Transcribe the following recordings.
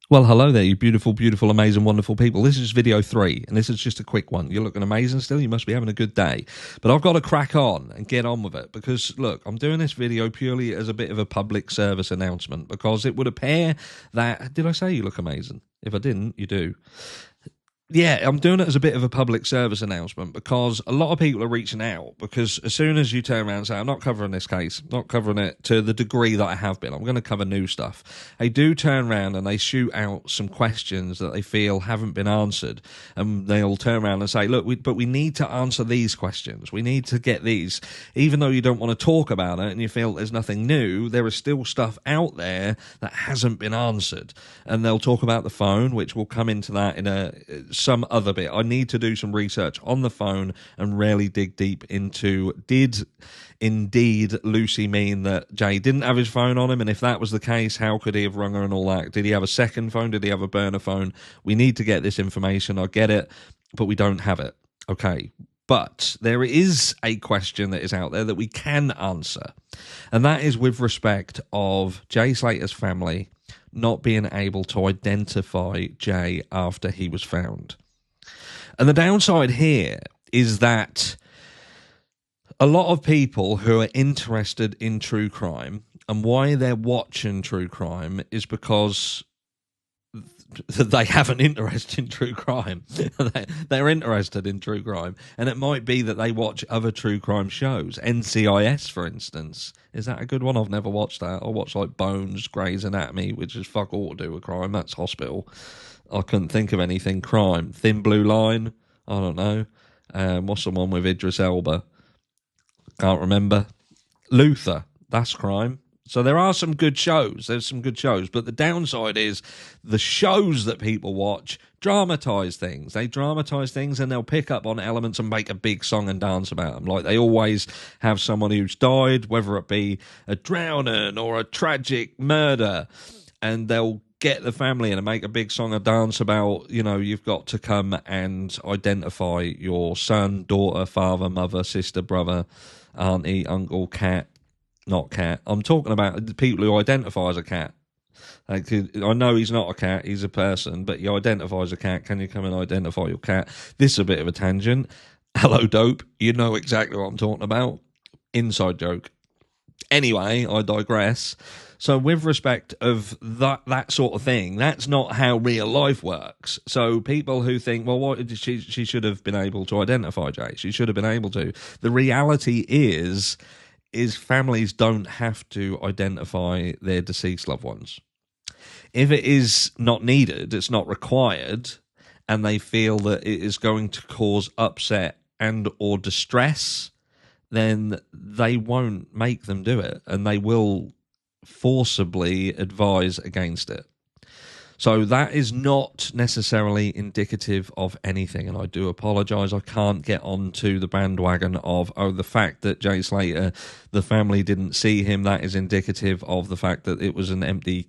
Well, hello there, you beautiful, beautiful, amazing, wonderful people. This is video 3, and this is just a quick one. You're looking amazing still. You must be having a good day. But I've got to crack on and get on with it because, look, I'm doing this video purely as a bit of a public service announcement because it would appear that... Did I say you look amazing? If I didn't, you do. Yeah, I'm doing it as a bit of a public service announcement because a lot of people are reaching out because as soon as you turn around and say, I'm not covering this case, not covering it to the degree that I have been, I'm going to cover new stuff, they do turn around and they shoot out some questions that they feel haven't been answered, and they'll turn around and say, look, but we need to answer these questions. We need to get these. Even though you don't want to talk about it and you feel there's nothing new, there is still stuff out there that hasn't been answered. And they'll talk about the phone, which will come into that in some other bit. I need to do some research on the phone and really dig deep into, did indeed Lucy mean that Jay didn't have his phone on him? And if that was the case, how could he have rung her and all that? Did he have a second phone? Did he have a burner phone? We need to get this information. I get it, but we don't have it. Okay. But there is a question that is out there that we can answer. And that is with respect of Jay Slater's family not being able to identify Jay after he was found. And the downside here is that a lot of people who are interested in true crime, and why they're watching true crime is because they have an interest in true crime. They're interested in true crime. And it might be that they watch other true crime shows. NCIS, for instance. Is that a good one? I've never watched that. I watch like Bones, Grey's Anatomy, which is fuck all to do with crime. That's hospital. I couldn't think of anything crime. Thin Blue Line. I don't know. What's the one with Idris Elba? Can't remember. Luther. That's crime. So there are some good shows. There's some good shows. But the downside is the shows that people watch dramatise things. They dramatise things and they'll pick up on elements and make a big song and dance about them. Like they always have someone who's died, whether it be a drowning or a tragic murder, and they'll get the family in and make a big song and dance about, you know, you've got to come and identify your son, daughter, father, mother, sister, brother, auntie, uncle, cat. Not cat. I'm talking about the people who identify as a cat. Like, I know he's not a cat, he's a person, but he identifies as a cat. Can you come and identify your cat? This is a bit of a tangent. Hello, dope. You know exactly what I'm talking about. Inside joke. Anyway, I digress. So with respect of that sort of thing, that's not how real life works. So people who think, well, what she should have been able to identify Jay. She should have been able to. The reality is families don't have to identify their deceased loved ones. If it is not needed, it's not required, and they feel that it is going to cause upset and or distress, then they won't make them do it, and they will forcibly advise against it. So that is not necessarily indicative of anything, and I do apologise. I can't get onto the bandwagon of, oh, the fact that Jay Slater, the family didn't see him, that is indicative of the fact that it was an empty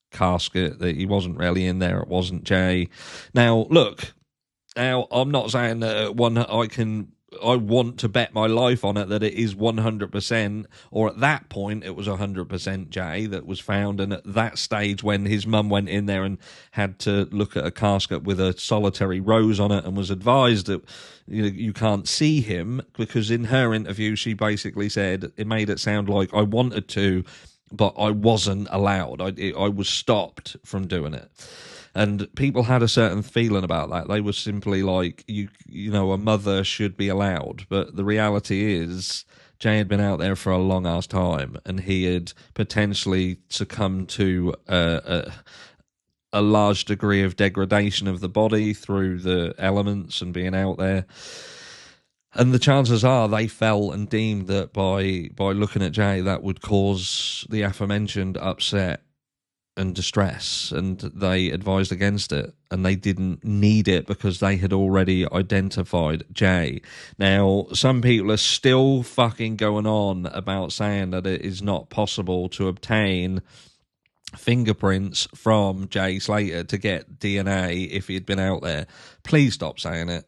casket, that he wasn't really in there, it wasn't Jay. Now, look, I'm not saying that I want to bet my life on it that it is 100%, or at that point it was 100% Jay that was found, and at that stage when his mum went in there and had to look at a casket with a solitary rose on it and was advised that you can't see him, because in her interview she basically said, it made it sound like I wanted to, but I wasn't allowed. I was stopped from doing it. And people had a certain feeling about that. They were simply like, you know, a mother should be allowed. But the reality is, Jay had been out there for a long-ass time, and he had potentially succumbed to a large degree of degradation of the body through the elements and being out there. And the chances are they felt and deemed that by looking at Jay, that would cause the aforementioned upset and distress, and they advised against it, and they didn't need it because they had already identified Jay. Now, some people are still fucking going on about saying that it is not possible to obtain fingerprints from Jay Slater to get DNA if he'd been out there. Please stop saying it.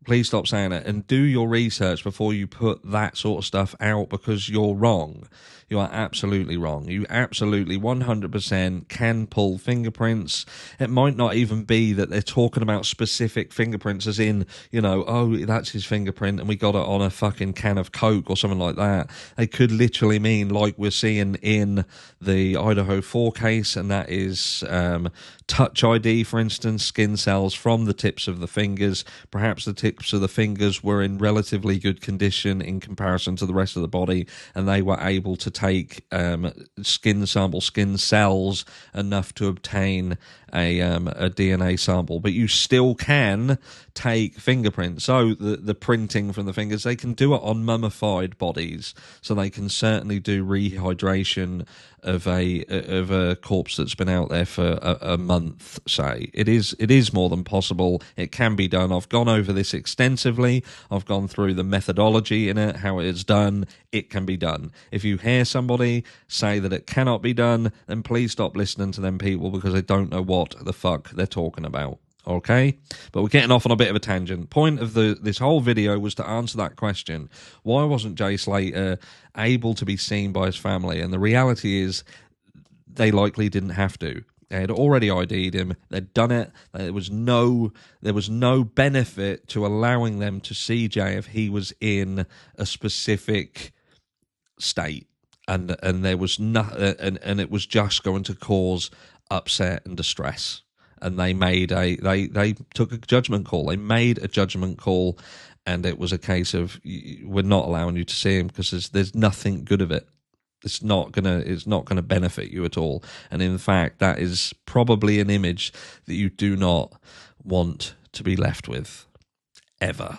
Please stop saying it, and do your research before you put that sort of stuff out, because you're wrong. You are absolutely wrong. You absolutely 100% can pull fingerprints. It might not even be that they're talking about specific fingerprints, as in, you know, oh, that's his fingerprint and we got it on a fucking can of Coke or something like that. They could literally mean, like we're seeing in the Idaho 4 case, and that is Touch ID, for instance, skin cells from the tips of the fingers. Perhaps the tips of the fingers were in relatively good condition in comparison to the rest of the body, and they were able to take skin cells enough to obtain a DNA sample. But you still can take fingerprints. So the printing from the fingers, they can do it on mummified bodies, so they can certainly do rehydration of a corpse that's been out there for a month, say. It is more than possible. It can be done. I've gone over this extensively. I've gone through the methodology in it, how it is done. It can be done. If you hear somebody say that it cannot be done, then please stop listening to them people, because they don't know what the fuck they're talking about. Okay, but we're getting off on a bit of a tangent. Point of this whole video was to answer that question. Why wasn't Jay Slater able to be seen by his family? And the reality is, they likely didn't have to. They had already ID'd him. They'd done it. There was no benefit to allowing them to see Jay if he was in a specific state, and there was and it was just going to cause upset and distress. And they made they took a judgment call. They made a judgment call, and it was a case of, we're not allowing you to see him because there's nothing good of it. It's not gonna benefit you at all. And in fact, that is probably an image that you do not want to be left with ever.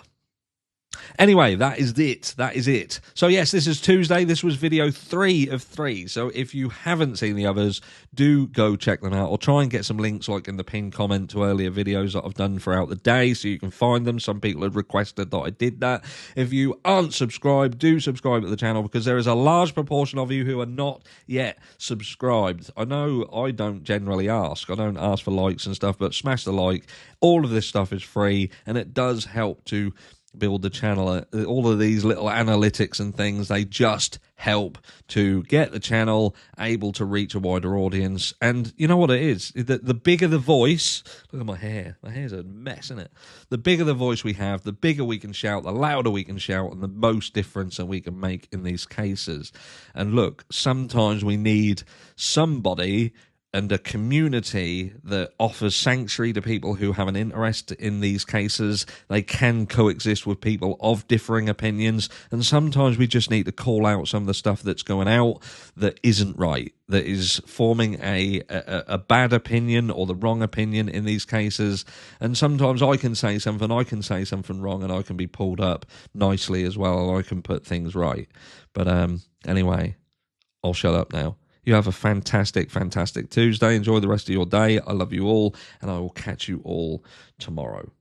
Anyway, that is it. So yes, this is Tuesday. This was video 3 of 3. So if you haven't seen the others, do go check them out. I'll try and get some links like in the pinned comment to earlier videos that I've done throughout the day, so you can find them. Some people had requested that I did that. If you aren't subscribed, do subscribe to the channel, because there is a large proportion of you who are not yet subscribed. I know I don't generally ask. I don't ask for likes and stuff, but smash the like. All of this stuff is free, and it does help to build the channel. All of these little analytics and things, they just help to get the channel able to reach a wider audience. And you know what it is? The bigger the voice, look at my hair's a mess, isn't it? The bigger the voice we have, the bigger we can shout, the louder we can shout, and the most difference that we can make in these cases. And look, sometimes we need somebody and a community that offers sanctuary to people who have an interest in these cases. They can coexist with people of differing opinions, and sometimes we just need to call out some of the stuff that's going out that isn't right, that is forming a bad opinion or the wrong opinion in these cases. And sometimes I can say something wrong, and I can be pulled up nicely as well, and I can put things right. But anyway, I'll shut up now. You have a fantastic, fantastic Tuesday. Enjoy the rest of your day. I love you all, and I will catch you all tomorrow.